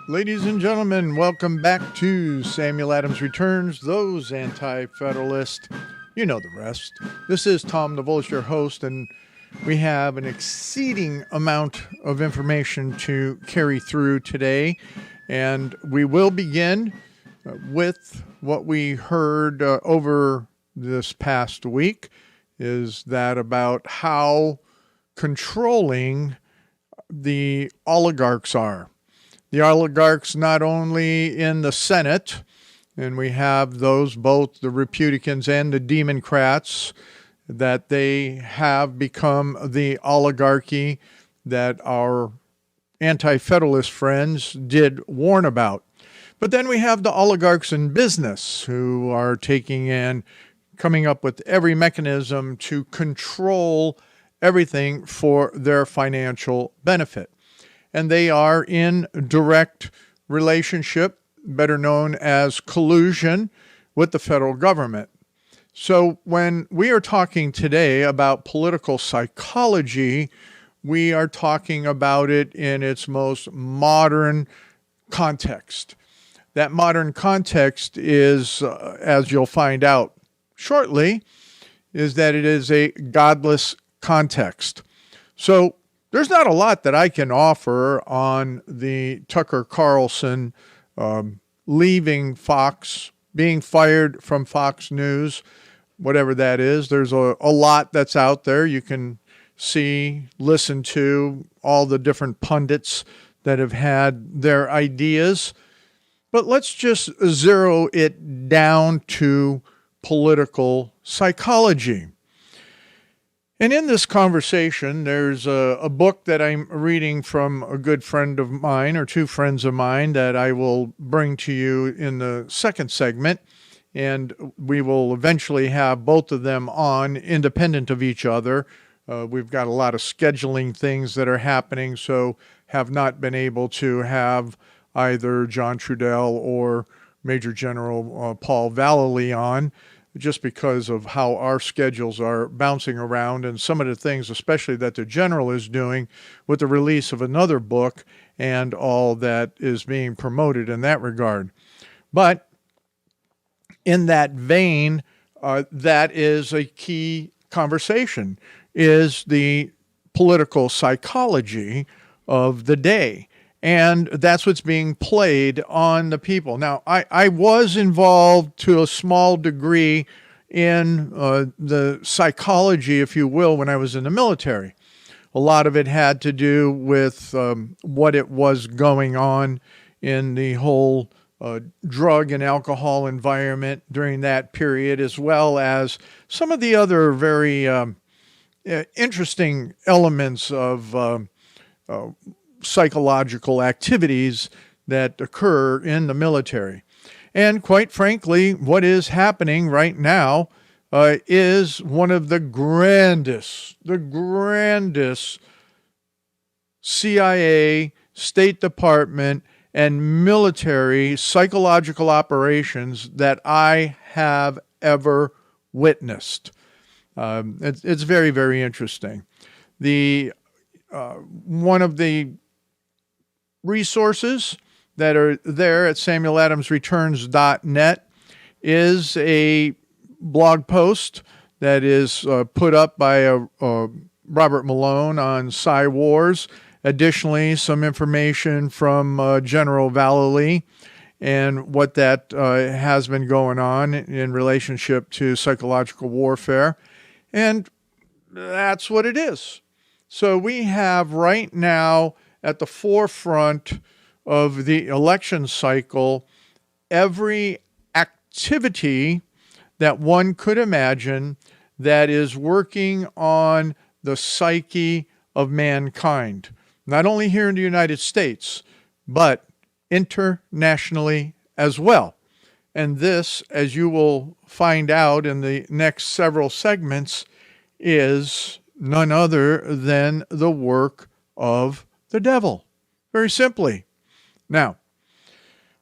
Ladies and gentlemen, welcome back to Samuel Adams Returns, those anti-federalists. You know the rest. This is Tom the Vulture, your host, and we have an exceeding amount of information to carry through today. And we will begin with what we heard over this past week, is that about how controlling the oligarchs are. The oligarchs not only in the Senate, and we have those, both the Republicans and the Democrats, that they have become the oligarchy that our anti-federalist friends did warn about. But then we have the oligarchs in business who are taking and coming up with every mechanism to control everything for their financial benefit. And they are in direct relationship, better known as collusion, with the federal government. So when we are talking today about political psychology, we are talking about it in its most modern context. That modern context is, as you'll find out shortly, is that it is a godless context. So there's not a lot that I can offer on the Tucker Carlson leaving Fox, being fired from Fox News, whatever that is. There's a lot that's out there. You can see, listen to all the different pundits that have had their ideas. But let's just zero it down to political psychology. And in this conversation, there's a book that I'm reading from a good friend of mine, or two friends of mine, that I will bring to you in the second segment. And we will eventually have both of them on independent of each other. We've got a lot of scheduling things that are happening, so have not been able to have either John Trudell or Major General Paul Vallely on, just because of how our schedules are bouncing around and some of the things, especially that the general is doing with the release of another book and all that is being promoted in that regard. But in that vein, that is a key conversation, is the political psychology of the day. And that's what's being played on the people. Now, I was involved to a small degree in the psychology, if you will, when I was in the military. A lot of it had to do with what it was going on in the whole drug and alcohol environment during that period, as well as some of the other very interesting elements of psychological activities that occur in the military. And quite frankly, what is happening right now is one of the grandest CIA, State Department, and military psychological operations that I have ever witnessed. It's very, very interesting. One of the resources that are there at samueladamsreturns.net is a blog post that is put up by Robert Malone on Psy Wars. Additionally, some information from General Vallely and what that has been going on in relationship to psychological warfare. And that's what it is. So we have right now at the forefront of the election cycle every activity that one could imagine that is working on the psyche of mankind, not only here in the United States, but internationally as well. And this, as you will find out in the next several segments, is none other than the work of the devil. Very simply. Now,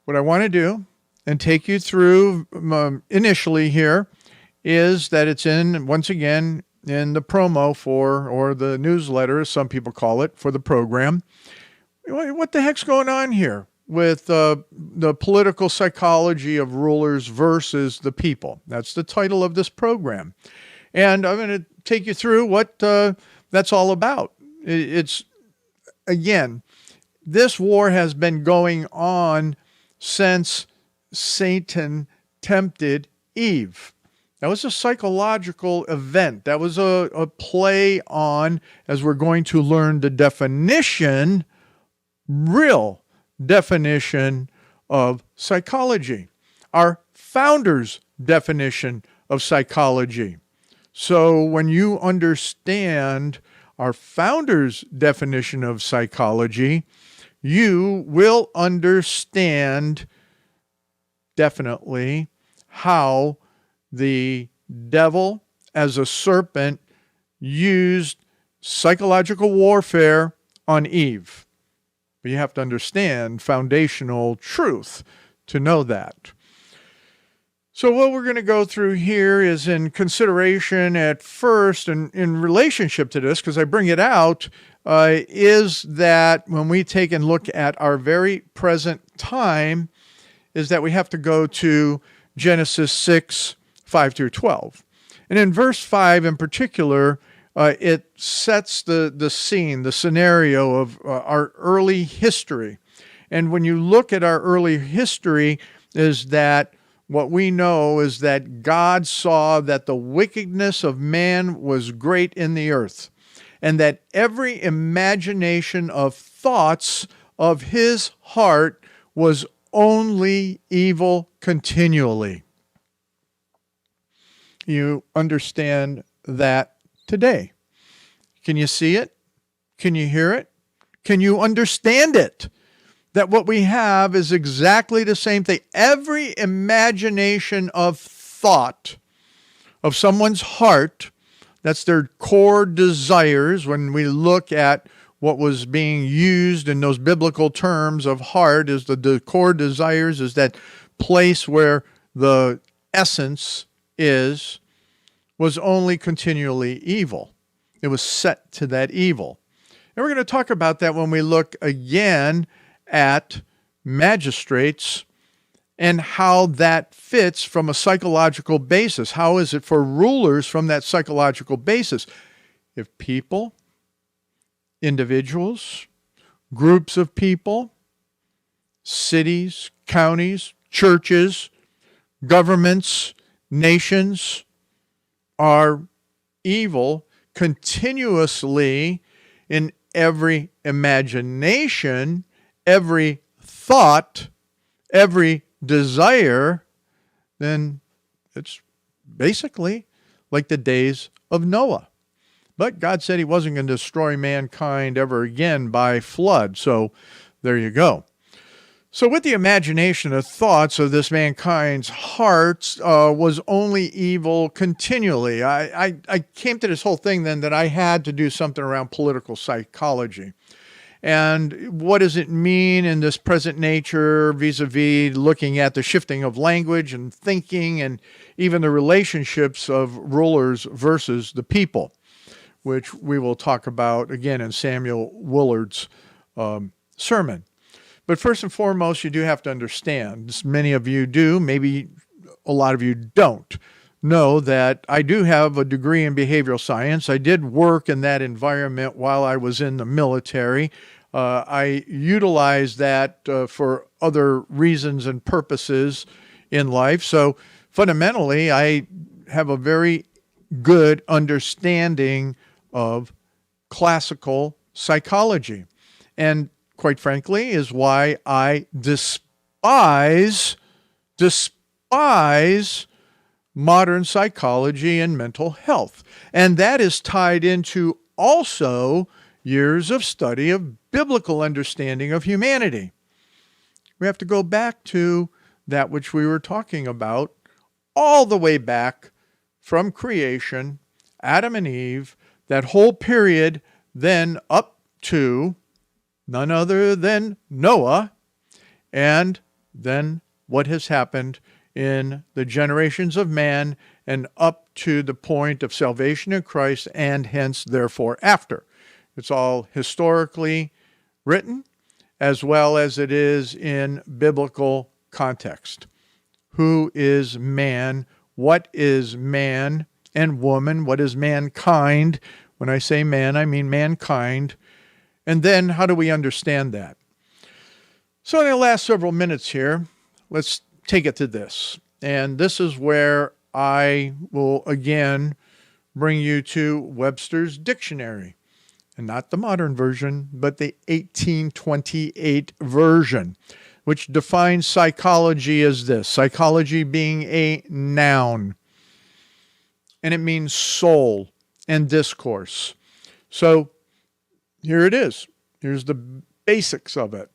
what I want to do and take you through initially here is that it's in, once again, in the promo for, or the newsletter, as some people call it, for the program. What the heck's going on here? with the political psychology of rulers versus the people. That's the title of this program. And I'm going to take you through what that's all about. It's, again, this war has been going on since Satan tempted Eve. That was a psychological event. That was a play on, as we're going to learn the definition, real definition of psychology, our founder's definition of psychology. So when you understand our founder's definition of psychology, you will understand definitely how the devil as a serpent used psychological warfare on Eve. But you have to understand foundational truth to know that. So what we're going to go through here is in consideration at first, and in relationship to this, because I bring it out, is that when we take and look at our very present time, is that we have to go to Genesis 6, 5 through 12. And in verse 5 in particular, it sets the scene, the scenario of our early history. And when you look at our early history, is that what we know is that God saw that the wickedness of man was great in the earth, and that every imagination of thoughts of his heart was only evil continually. You understand that today? Can you see it? Can you hear it? Can you understand it? That what we have is exactly the same thing. Every imagination of thought of someone's heart, that's their core desires. When we look at what was being used in those biblical terms of heart, is the core desires, is that place where the essence is, was only continually evil. It was set to that evil. And we're going to talk about that when we look again at magistrates and how that fits from a psychological basis. How is it for rulers from that psychological basis? If people, individuals, groups of people, cities, counties, churches, governments, nations are evil continuously in every imagination, every thought, every desire, then it's basically like the days of Noah. But God said he wasn't going to destroy mankind ever again by flood. So there you go. So with the imagination of thoughts of this mankind's hearts was only evil continually. I came to this whole thing then that I had to do something around political psychology. And what does it mean in this present nature vis-a-vis looking at the shifting of language and thinking and even the relationships of rulers versus the people, which we will talk about again in Samuel Willard's sermon. But first and foremost, you do have to understand, many of you do, maybe a lot of you don't, know that I do have a degree in behavioral science. I did work in that environment while I was in the military. I utilized that for other reasons and purposes in life. So fundamentally, I have a very good understanding of classical psychology. And quite frankly, is why I despise modern psychology and mental health. And that is tied into also years of study of biblical understanding of humanity. We have to go back to that which we were talking about all the way back from creation, Adam and Eve, that whole period, then up to none other than Noah, and then what has happened in the generations of man and up to the point of salvation in Christ and hence therefore after. It's all historically written, as well as it is in biblical context. Who is man? What is man and woman? What is mankind? When I say man, I mean mankind. And then how do we understand that? So in the last several minutes here, let's take it to this. And this is where I will again bring you to Webster's dictionary. And not the modern version, but the 1828 version, which defines psychology as this. Psychology being a noun. And it means soul and discourse. So here it is. Here's the basics of it.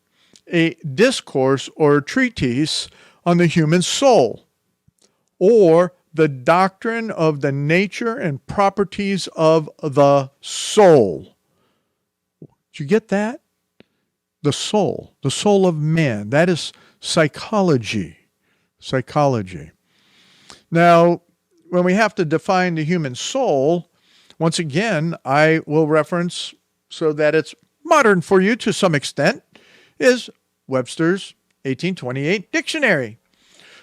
A discourse or treatise on the human soul, or the doctrine of the nature and properties of the soul. Did you get that? The soul of man. That is psychology. Psychology. Now, when we have to define the human soul, once again, I will reference, so that it's modern for you to some extent, is Webster's 1828 dictionary.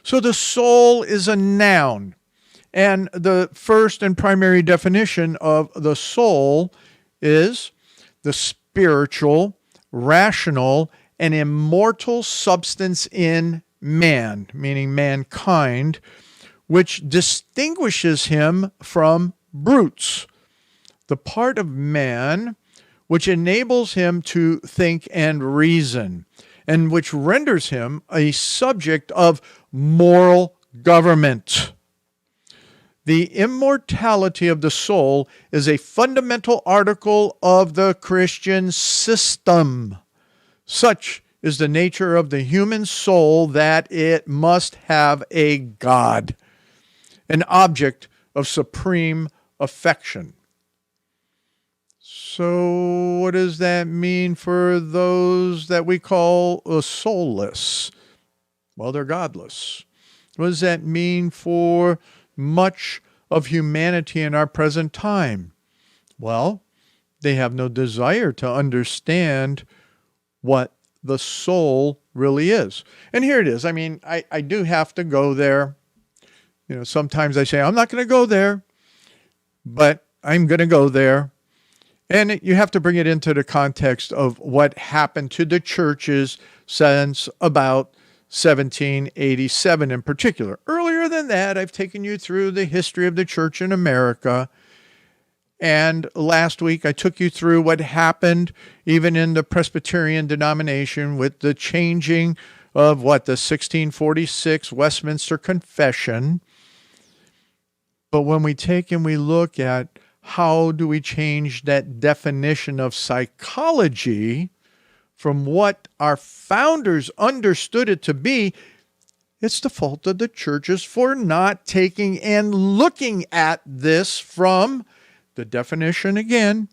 So the soul is a noun. And the first and primary definition of the soul is the spiritual, rational, and immortal substance in man, meaning mankind, which distinguishes him from brutes, the part of man which enables him to think and reason, and which renders him a subject of moral government. The immortality of the soul is a fundamental article of the Christian system. Such is the nature of the human soul that it must have a God, an object of supreme affection. So what does that mean for those that we call soulless? Well, they're godless. What does that mean for much of humanity in our present time? Well, they have no desire to understand what the soul really is. And here it is. I mean, I do have to go there. You know, sometimes I say, I'm not going to go there, but I'm going to go there. And you have to bring it into the context of what happened to the churches since about 1787 in particular. Earlier than that, I've taken you through the history of the church in America. And last week, I took you through what happened even in the Presbyterian denomination with the changing of the 1646 Westminster Confession. But when we take and we look at how do we change that definition of psychology from what our founders understood it to be, it's the fault of the churches for not taking and looking at this from the definition again,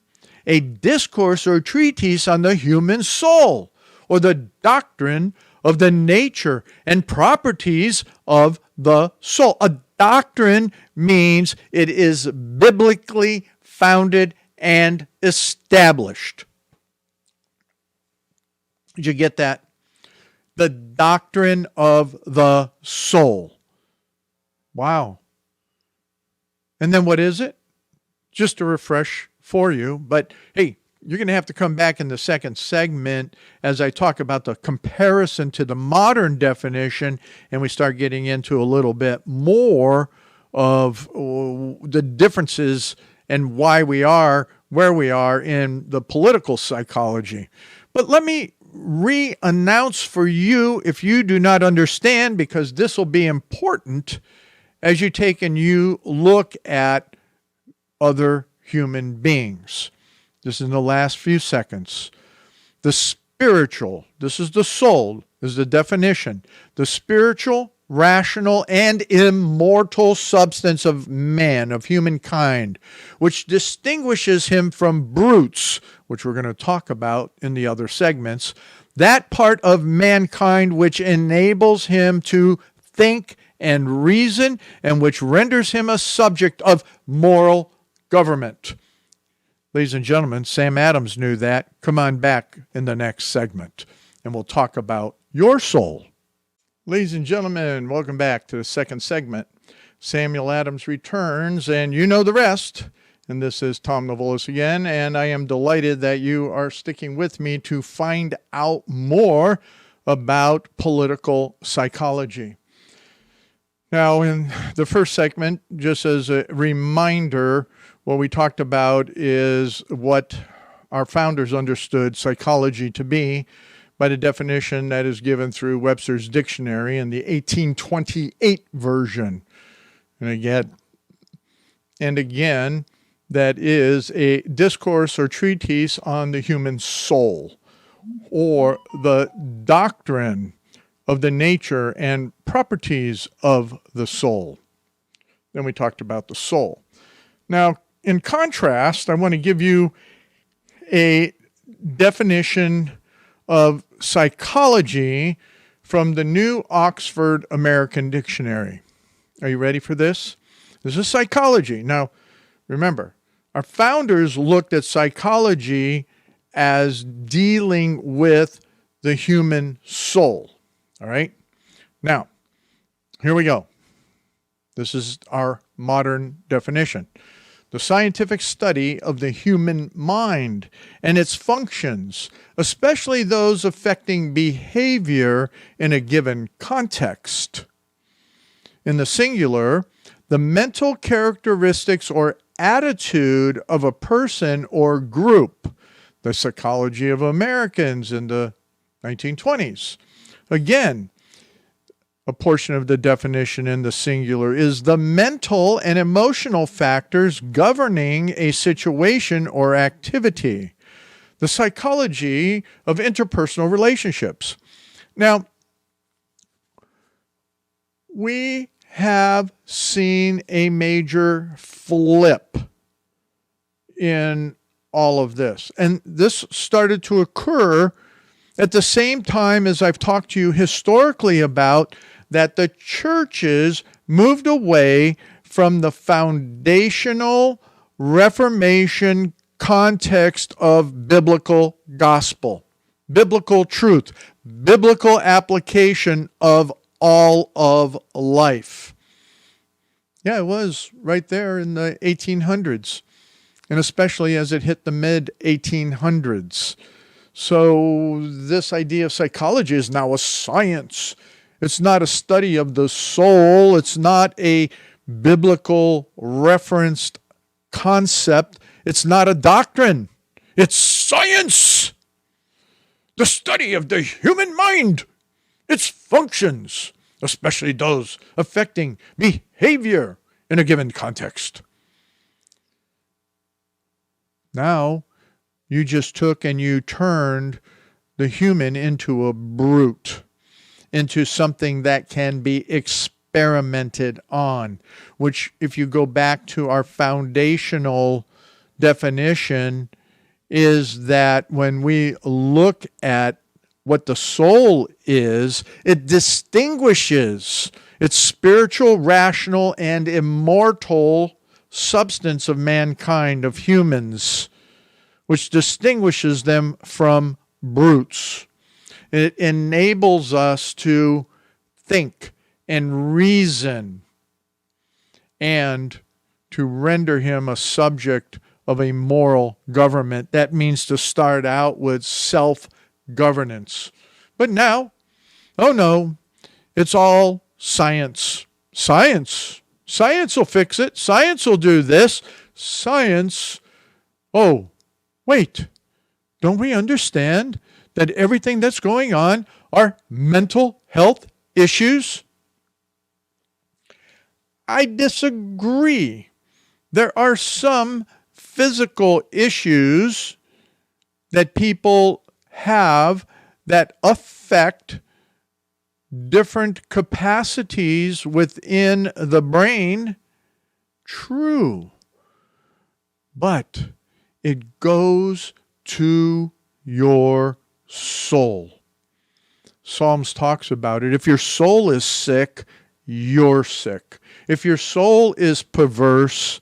a discourse or treatise on the human soul, or the doctrine of the nature and properties of the soul. A doctrine means it is biblically founded and established. Did you get that? The doctrine of the soul. Wow. And then what is it? Just a refresh for you. But hey, you're going to have to come back in the second segment as I talk about the comparison to the modern definition, and we start getting into a little bit more of the differences and why we are where we are in the political psychology. But let me re-announce for you, if you do not understand, because this will be important as you take and you look at other human beings. This is in the last few seconds. The spiritual, this is the soul, is the definition. The spiritual, rational, and immortal substance of man, of humankind, which distinguishes him from brutes, which we're going to talk about in the other segments. That part of mankind which enables him to think and reason, and which renders him a subject of moral government. Ladies and gentlemen, Sam Adams knew that. Come on back in the next segment. and we'll talk about your soul. Ladies and gentlemen, welcome back to the second segment. Samuel Adams returns, and you know the rest. And this is Tom Novolis again, and I am delighted that you are sticking with me to find out more about political psychology. Now, in the first segment, just as a reminder, what we talked about is what our founders understood psychology to be by the definition that is given through Webster's Dictionary in the 1828 version. And again, that is a discourse or treatise on the human soul, or the doctrine of the nature and properties of the soul. Then we talked about the soul. Now, in contrast, I want to give you a definition of psychology from the New Oxford American Dictionary. Are you ready for this? This is psychology. Now, remember, our founders looked at psychology as dealing with the human soul. All right? Now, here we go. This is our modern definition. The scientific study of the human mind and its functions, especially those affecting behavior in a given context. In the singular, the mental characteristics or attitude of a person or group. The psychology of Americans in the 1920s. Again, a portion of the definition in the singular is the mental and emotional factors governing a situation or activity. The psychology of interpersonal relationships. Now, we have seen a major flip in all of this. And this started to occur at the same time as I've talked to you historically about that the churches moved away from the foundational Reformation context of biblical gospel, biblical truth, biblical application of all of life. Yeah, it was right there in the 1800s, and especially as it hit the mid-1800s. So this idea of psychology is now a science. It's not a study of the soul. It's not a biblical referenced concept. It's not a doctrine. It's science. The study of the human mind, its functions, especially those affecting behavior in a given context. Now, you just took and you turned the human into a brute, into something that can be experimented on, which if you go back to our foundational definition, is that when we look at what the soul is, it distinguishes its spiritual, rational, and immortal substance of mankind, of humans, which distinguishes them from brutes. It enables us to think and reason and to render him a subject of a moral government. That means to start out with self-governance. But now, oh no, it's all science. Science. Science will fix it. Science will do this. Science, oh, wait, don't we understand that everything that's going on are mental health issues? I disagree. There are some physical issues that people have that affect different capacities within the brain. True. But it goes to your soul. Psalms talks about it. If your soul is sick, you're sick. If your soul is perverse,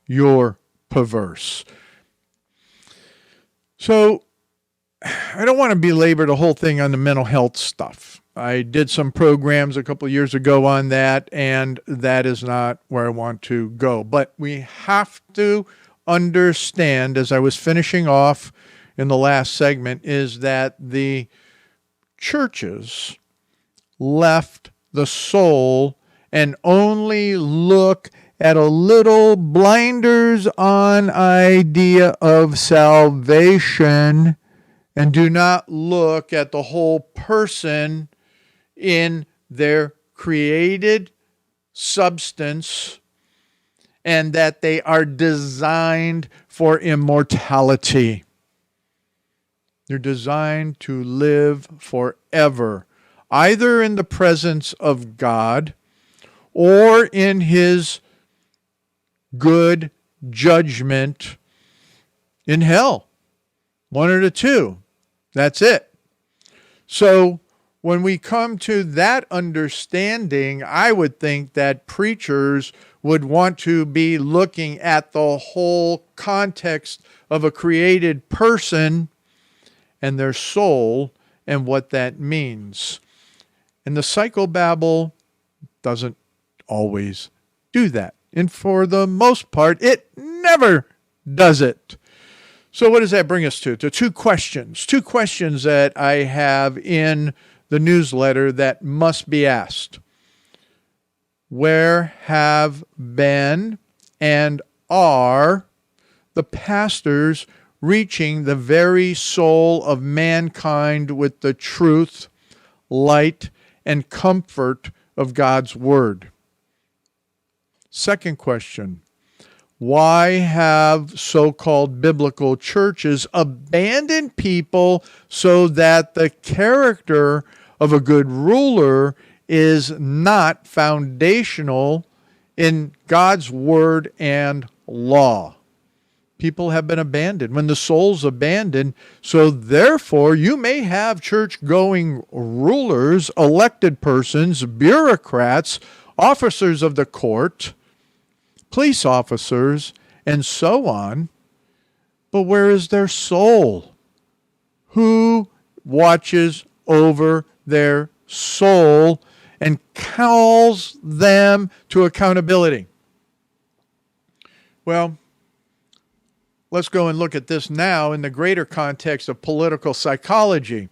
you're perverse. So, I don't want to belabor the whole thing on the mental health stuff. I did some programs a couple of years ago on that, and that is not where I want to go. But we have to understand, as I was finishing off in the last segment, is that the churches left the soul and only look at a little blinders on idea of salvation and do not look at the whole person in their created substance, and that they are designed for immortality. They're designed to live forever, either in the presence of God or in His good judgment in hell. One of the two. That's it. So when we come to that understanding, I would think that preachers would want to be looking at the whole context of a created person and their soul and what that means. And the psychobabble doesn't always do that. And for the most part, it never does it. So what does that bring us to? To two questions that I have in the newsletter that must be asked. Where have been and are the pastors reaching the very soul of mankind with the truth, light, and comfort of God's Word? Second question. Why have so-called biblical churches abandoned people so that the character of a good ruler is not foundational in God's word and law? People have been abandoned. When the soul's abandoned, so therefore you may have church-going rulers, elected persons, bureaucrats, officers of the court, police officers, and so on. But where is their soul? Who watches over their soul and calls them to accountability? Well, let's go and look at this now in the greater context of political psychology.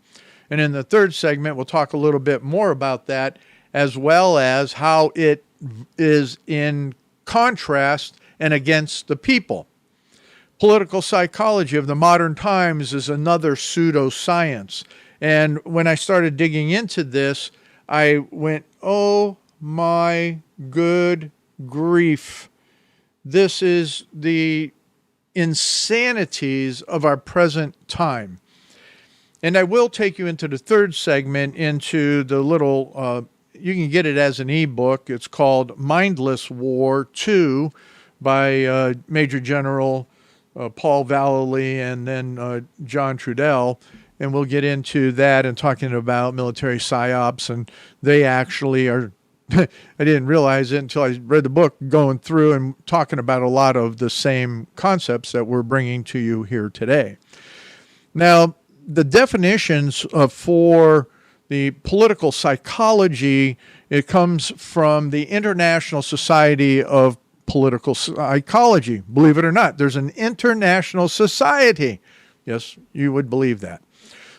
And in the third segment, we'll talk a little bit more about that, as well as how it is in contrast and against the people. Political psychology of the modern times is another pseudoscience. And when I started digging into this, I went, oh my good grief. This is the insanities of our present time. And I will take you into the third segment, into the little you can get it as an ebook. It's called Mindless War 2 by Major General Paul Vallely and then John Trudell. And we'll get into that and talking about military psyops. And they actually are, I didn't realize it until I read the book, going through and talking about a lot of the same concepts that we're bringing to you here today. Now, the definitions for the political psychology, it comes from the International Society of Political Psychology. Believe it or not, there's an international society. Yes, you would believe that.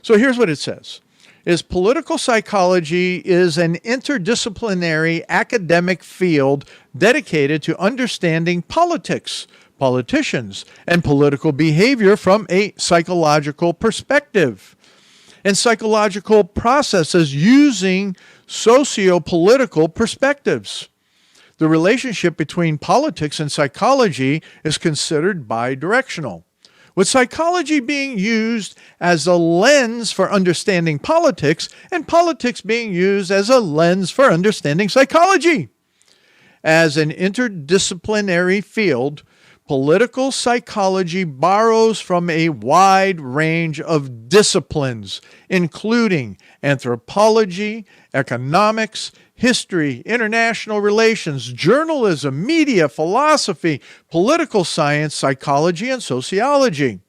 So here's what it says. Political psychology is an interdisciplinary academic field dedicated to understanding politics, politicians, and political behavior from a psychological perspective, and psychological processes using socio-political perspectives. The relationship between politics and psychology is considered bidirectional, with psychology being used as a lens for understanding politics and politics being used as a lens for understanding psychology. As an interdisciplinary field, political psychology borrows from a wide range of disciplines, including anthropology, economics, history, international relations, journalism, media, philosophy, political science, psychology, and sociology.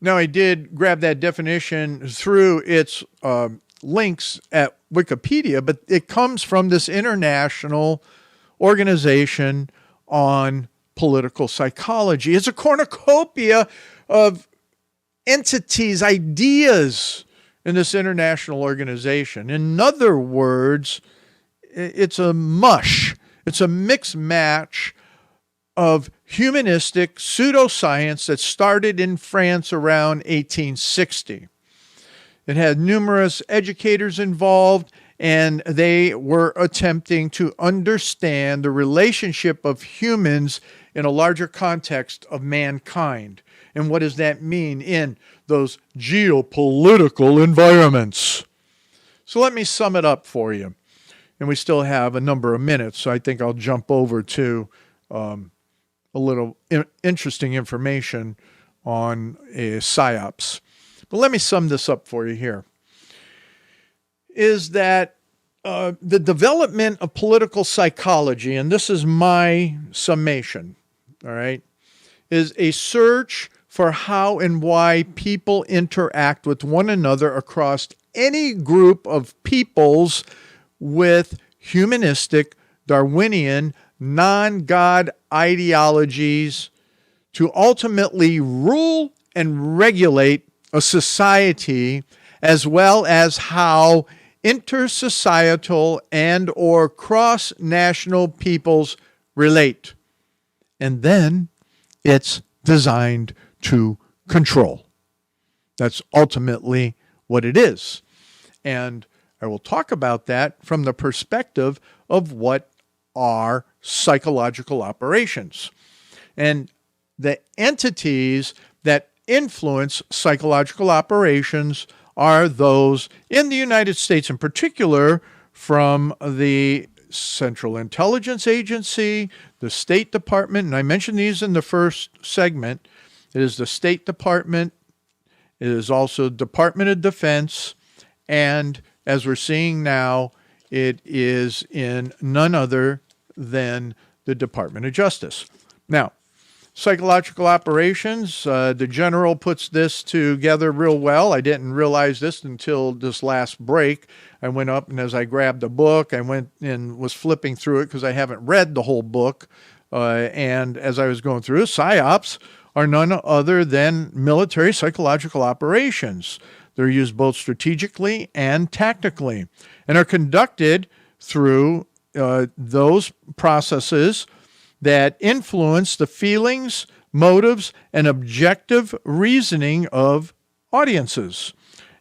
Now, I did grab that definition through its links at Wikipedia, but it comes from this international organization on political psychology. It's a cornucopia of entities, ideas in this international organization. In other words, it's a mush. It's a mixed match of humanistic pseudoscience that started in France around 1860. It had numerous educators involved, and they were attempting to understand the relationship of humans in a larger context of mankind. And what does that mean in those geopolitical environments? So let me sum it up for you. And we still have a number of minutes, so I think I'll jump over to a little interesting information on PSYOPs. But let me sum this up for you here. Is that the development of political psychology, and this is my summation, all right, is a search for how and why people interact with one another across any group of peoples with humanistic, Darwinian, non-God ideologies to ultimately rule and regulate a society, as well as how intersocietal and or cross-national peoples relate. And then it's designed to control. That's ultimately what it is. And I will talk about that from the perspective of what are psychological operations. And the entities that influence psychological operations are those in the United States in particular, from the Central Intelligence Agency, the State Department, and I mentioned these in the first segment. It is the State Department, it is also Department of Defense, and as we're seeing now, it is in none other than the Department of Justice. Now, psychological operations, the general puts this together real well. I didn't realize this until this last break. I went up, and as I grabbed the book, I went and was flipping through it because I haven't read the whole book. And as I was going through it, PSYOPs are none other than military psychological operations. They're used both strategically and tactically and are conducted through those processes that influence the feelings, motives, and objective reasoning of audiences,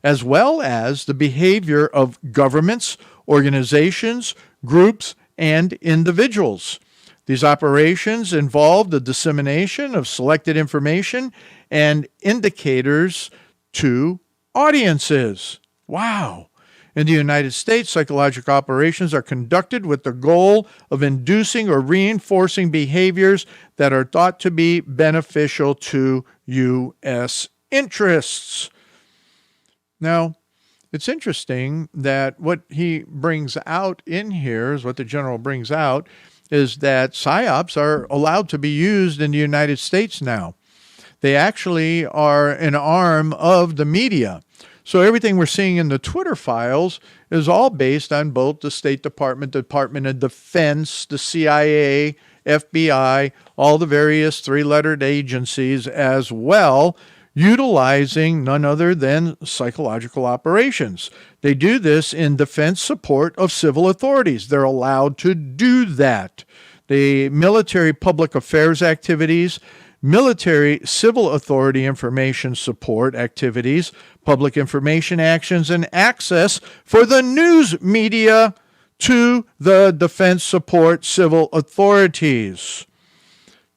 as well as the behavior of governments, organizations, groups, and individuals. These operations involve the dissemination of selected information and indicators to audiences. Wow. In the United States, psychological operations are conducted with the goal of inducing or reinforcing behaviors that are thought to be beneficial to U.S. interests. Now, it's interesting that what he brings out in here, is what the general brings out, is that PSYOPs are allowed to be used in the United States now. They actually are an arm of the media. So everything we're seeing in the Twitter files is all based on both the State Department, Department of Defense, the CIA, FBI, all the various three-lettered agencies as well, utilizing none other than psychological operations. They do this in defense support of civil authorities. They're allowed to do that. The military public affairs activities, military civil authority information support activities, public information actions, and access for the news media to the defense support civil authorities.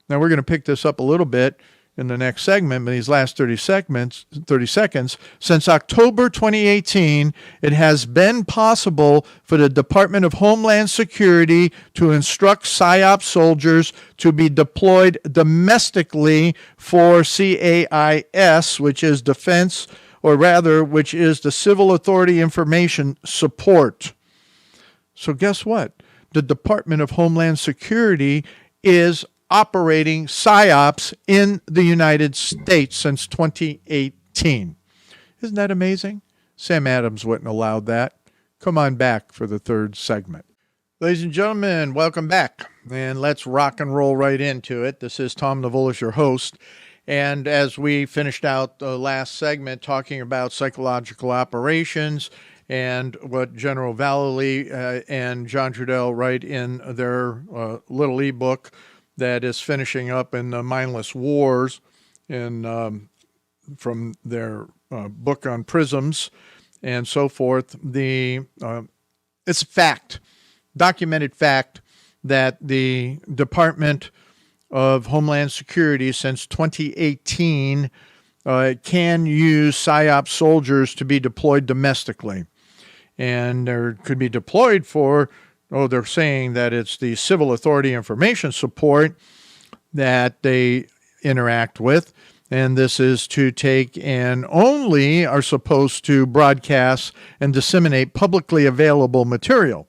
Now we're going to pick this up a little bit in the next segment, but these last 30 seconds, since October 2018, it has been possible for the Department of Homeland Security to instruct PSYOP soldiers to be deployed domestically for CAIS, which is defense, or rather, which is the Civil Authority Information Support. So guess what? The Department of Homeland Security is operating psyops in the United States since 2018. Isn't that amazing? Sam Adams wouldn't allow that. Come on back for the third segment. Ladies and gentlemen, welcome back. And let's rock and roll right into it. This is Tom Navolis, your host. And as we finished out the last segment talking about psychological operations and what General Vallely and John Trudell write in their little ebook that is finishing up in the Mindless Wars from their book on prisms and so forth, it's a fact, documented fact, that the Department of Homeland Security since 2018 can use PSYOP soldiers to be deployed domestically. And they could be deployed for, they're saying that it's the civil authority information support that they interact with. And this is to take and only are supposed to broadcast and disseminate publicly available material.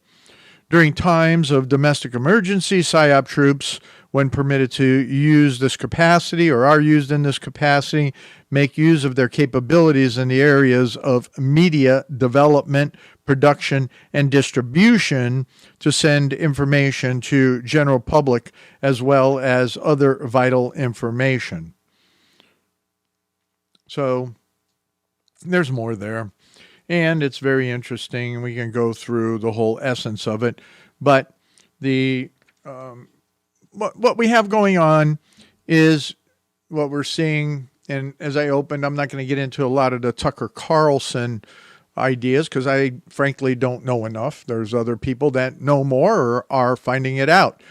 During times of domestic emergency, PSYOP troops, when permitted to use this capacity or are used in this capacity, make use of their capabilities in the areas of media development, production, and distribution to send information to general public as well as other vital information. So there's more there, and it's very interesting. We can go through the whole essence of it, but the what we have going on is what we're seeing. And as I opened, I'm not going to get into a lot of the Tucker Carlson ideas because I frankly don't know enough. There's other people that know more or are finding it out.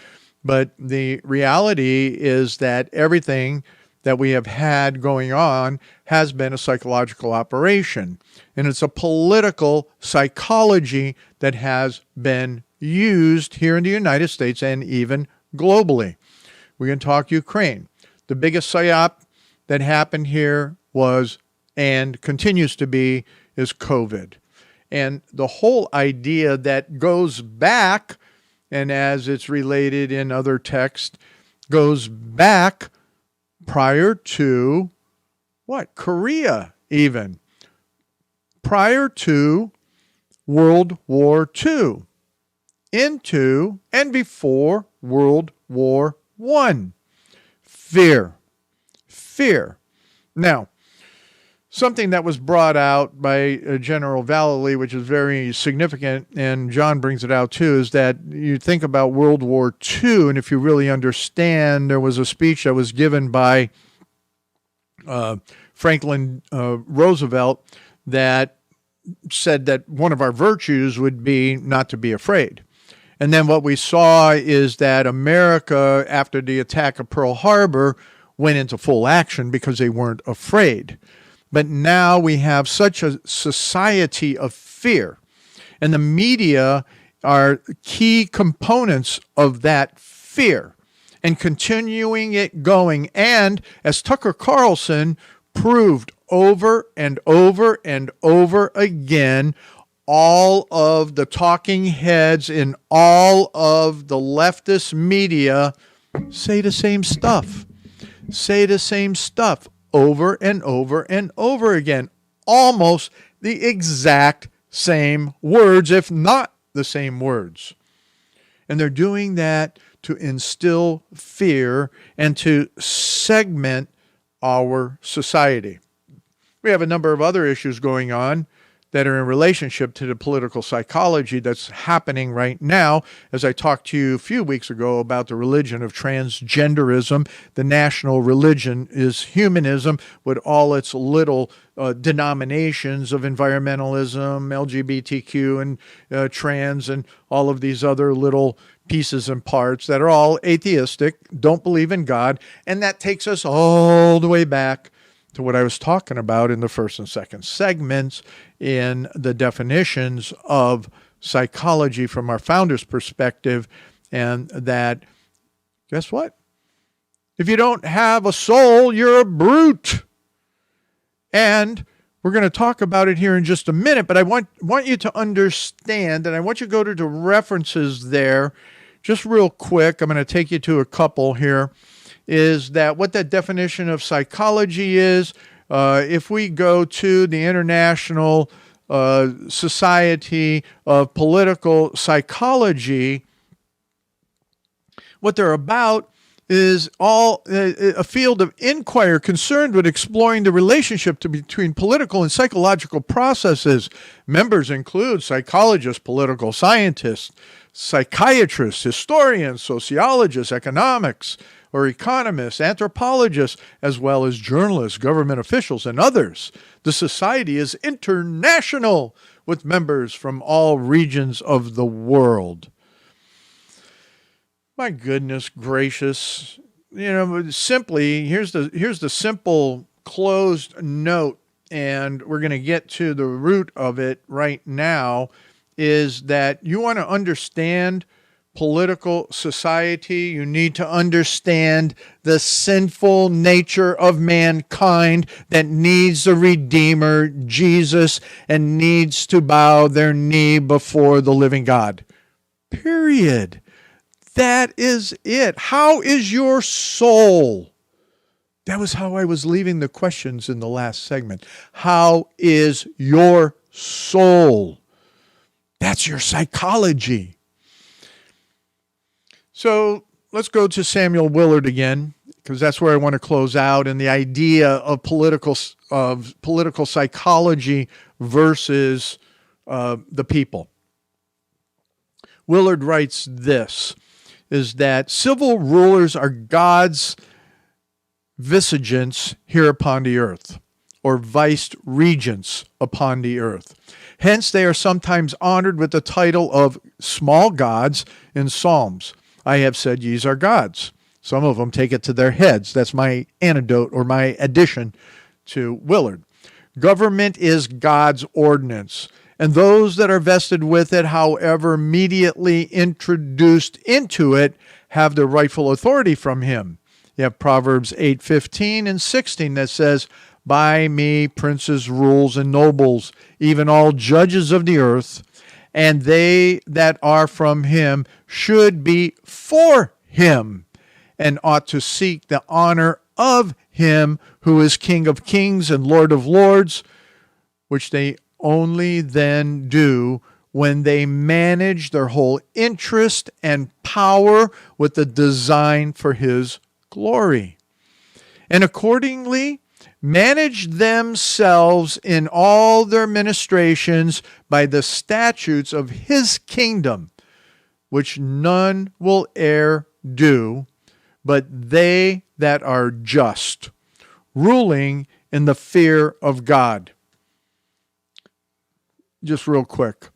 But the reality is that everything that we have had going on has been a psychological operation. And it's a political psychology that has been used here in the United States and even globally. We're going to talk Ukraine. The biggest psyop that happened here was and continues to be is COVID. And the whole idea that goes back, and as it's related in other texts, goes back prior to what? Korea, even. Prior to World War II. Into and before World War I. Fear. Fear. Now, something that was brought out by General Vallely, which is very significant, and John brings it out too, is that you think about World War II, and if you really understand, there was a speech that was given by Franklin Roosevelt that said that one of our virtues would be not to be afraid. And then what we saw is that America, after the attack of Pearl Harbor, went into full action because they weren't afraid. But now we have such a society of fear, and the media are key components of that fear and continuing it going. And as Tucker Carlson proved over and over and over again, all of the talking heads in all of the leftist media say the same stuff. Say the same stuff over and over and over again. Almost the exact same words, if not the same words. And they're doing that to instill fear and to segment our society. We have a number of other issues going on that are in relationship to the political psychology that's happening right now. As I talked to you a few weeks ago about the religion of transgenderism, the national religion is humanism with all its little denominations of environmentalism, LGBTQ, and trans, and all of these other little pieces and parts that are all atheistic, don't believe in God, and that takes us all the way back to what I was talking about in the first and second segments in the definitions of psychology from our founder's perspective, and that, guess what? If you don't have a soul, you're a brute. And we're going to talk about it here in just a minute, but I want you to understand, and I want you to go to the references there just real quick, I'm going to take you to a couple here, is that what that definition of psychology is. If we go to the International Society of Political Psychology, what they're about is all a field of inquiry concerned with exploring the relationship between political and psychological processes. Members include psychologists, political scientists, psychiatrists, historians, sociologists, economics or economists, anthropologists, as well as journalists, government officials, and others. The society is international with members from all regions of the world. My goodness gracious. Simply, here's the simple closed note, and we're going to get to the root of it right now, is that you want to understand political society, you need to understand the sinful nature of mankind that needs a Redeemer, Jesus, and needs to bow their knee before the living God. Period. That is it. How is your soul? That was how I was leaving the questions in the last segment. How is your soul? That's your psychology. So let's go to Samuel Willard again, because that's where I want to close out, and the idea of political psychology versus the people. Willard writes this, is that civil rulers are God's vicegerents here upon the earth, or vice regents upon the earth. Hence, they are sometimes honored with the title of small gods in Psalms. I have said, yes are gods. Some of them take it to their heads. That's my anecdote or my addition to Willard. Government is God's ordinance, and those that are vested with it, however immediately introduced into it, have the rightful authority from him. You have Proverbs 8:15 and 16 that says, by me princes, rules, and nobles, even all judges of the earth, and they that are from him should be for him, and ought to seek the honor of him who is King of kings and Lord of lords, which they only then do when they manage their whole interest and power with the design for his glory, and accordingly manage themselves in all their ministrations by the statutes of his kingdom, which none will e'er do, but they that are just, ruling in the fear of God. Just real quick,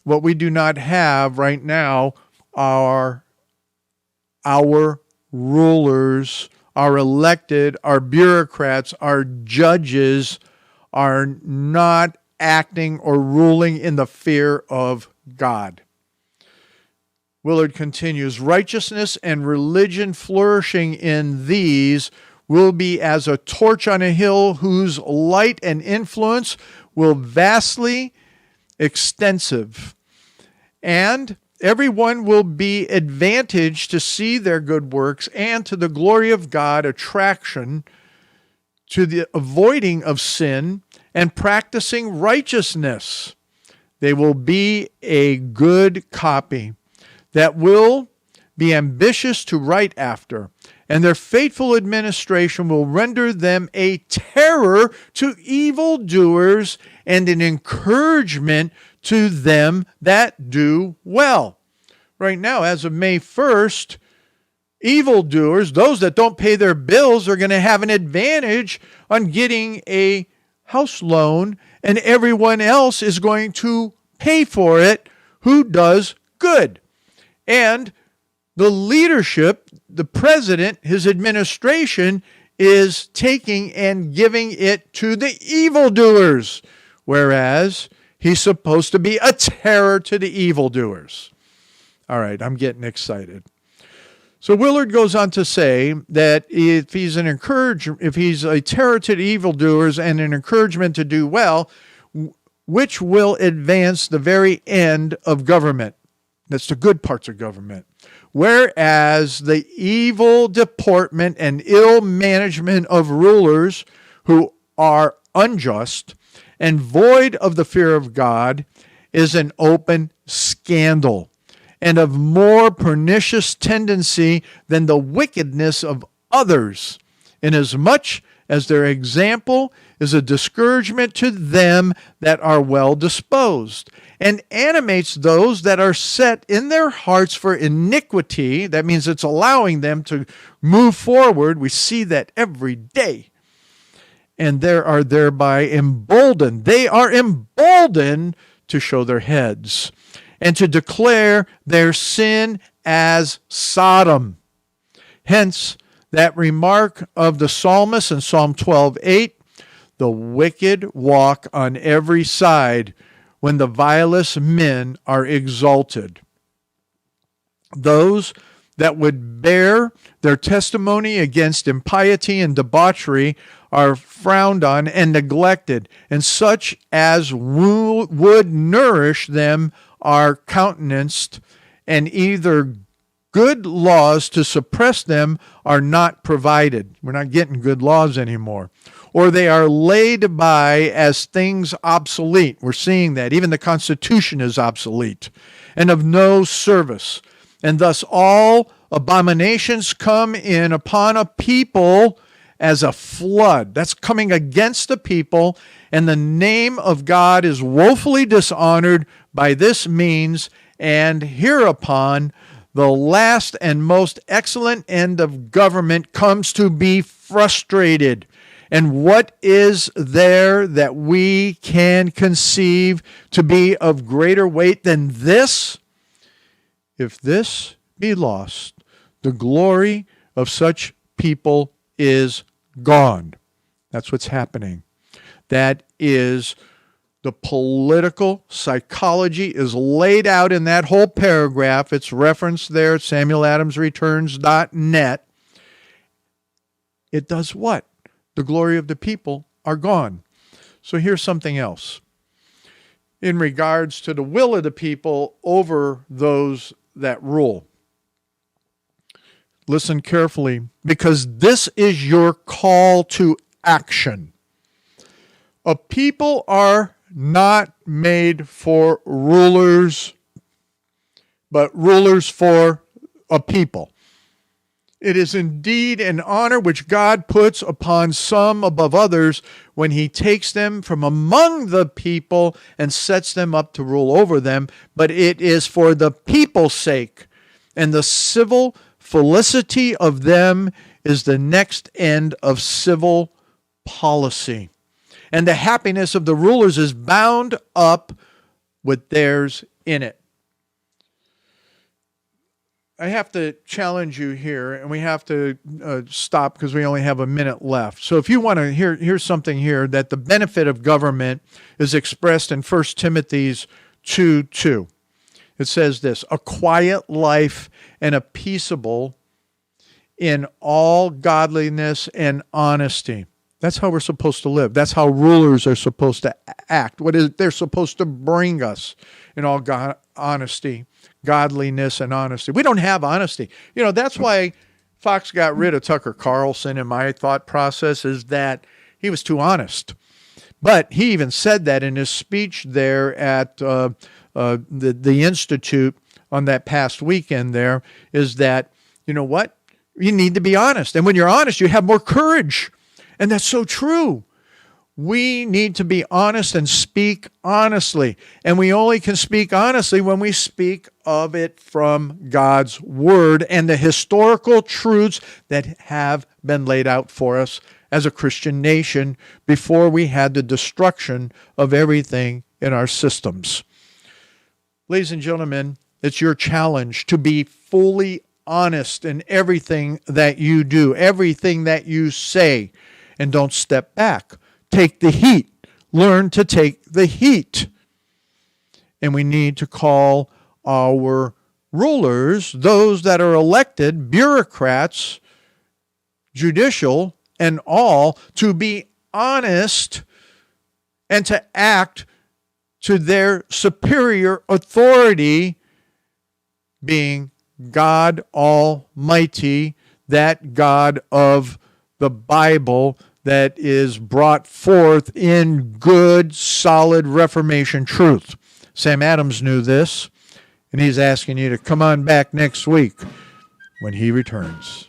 what we do not have right now are our rulers, our elected, our bureaucrats, our judges are not acting or ruling in the fear of God. Willard continues, righteousness and religion flourishing in these will be as a torch on a hill whose light and influence will vastly extensive, and everyone will be advantaged to see their good works and to the glory of God attraction to the avoiding of sin and practicing righteousness. They will be a good copy that will be ambitious to write after, and their faithful administration will render them a terror to evildoers and an encouragement to them that do well. Right now, as of May 1st, evildoers, those that don't pay their bills, are going to have an advantage on getting a house loan, and everyone else is going to pay for it who does good. And the leadership, the president, his administration, is taking and giving it to the evildoers, whereas he's supposed to be a terror to the evildoers. All right, I'm getting excited. So Willard goes on to say that if he's a terror to the evildoers and an encouragement to do well, which will advance the very end of government. That's the good parts of government. Whereas the evil deportment and ill management of rulers who are unjust and void of the fear of God is an open scandal and of more pernicious tendency than the wickedness of others, inasmuch as their example is a discouragement to them that are well disposed, and animates those that are set in their hearts for iniquity. That means it's allowing them to move forward. We see that every day. And they are thereby emboldened. They are emboldened to show their heads and to declare their sin as Sodom. Hence, that remark of the psalmist in Psalm 12:8, the wicked walk on every side when the vilest men are exalted. Those that would bear their testimony against impiety and debauchery are frowned on and neglected, and such as would nourish them are countenanced, and either good laws to suppress them are not provided. We're not getting good laws anymore. Or they are laid by as things obsolete. We're seeing that. Even the Constitution is obsolete and of no service. And thus all abominations come in upon a people as a flood. That's coming against the people, and the name of God is woefully dishonored by this means, and hereupon the last and most excellent end of government comes to be frustrated. And what is there that we can conceive to be of greater weight than this? If this be lost, the glory of such people is gone. That's what's happening. That is the political psychology is laid out in that whole paragraph. It's referenced there at SamuelAdamsReturns.net. It does what? The glory of the people are gone. So here's something else. In regards to the will of the people over those that rule. Listen carefully, because this is your call to action. A people are not made for rulers, but rulers for a people. It is indeed an honor which God puts upon some above others when he takes them from among the people and sets them up to rule over them, but it is for the people's sake, and the civil felicity of them is the next end of civil policy. And the happiness of the rulers is bound up with theirs in it. I have to challenge you here, and we have to stop because we only have a minute left. So if you want to here's something here, that the benefit of government is expressed in 1 Timothy 2:2. It says this: a quiet life and a peaceable in all godliness and honesty. That's how we're supposed to live. That's how rulers are supposed to act. What is they're supposed to bring us in all honesty, godliness, and honesty. We don't have honesty. You know, that's why Fox got rid of Tucker Carlson in my thought process, is that he was too honest. But he even said that in his speech there at the Institute on that past weekend there, is that, you know what? You need to be honest. And when you're honest, you have more courage. And that's so true. We need to be honest and speak honestly. And we only can speak honestly when we speak of it from God's word and the historical truths that have been laid out for us as a Christian nation before we had the destruction of everything in our systems. Ladies and gentlemen, it's your challenge to be fully honest in everything that you do, everything that you say, and don't step back. Take the heat. Learn to take the heat. And we need to call our rulers, those that are elected, bureaucrats, judicial, and all, to be honest and to act to their superior authority, being God Almighty, that God of the Bible that is brought forth in good, solid Reformation truth. Sam Adams knew this, and he's asking you to come on back next week when he returns.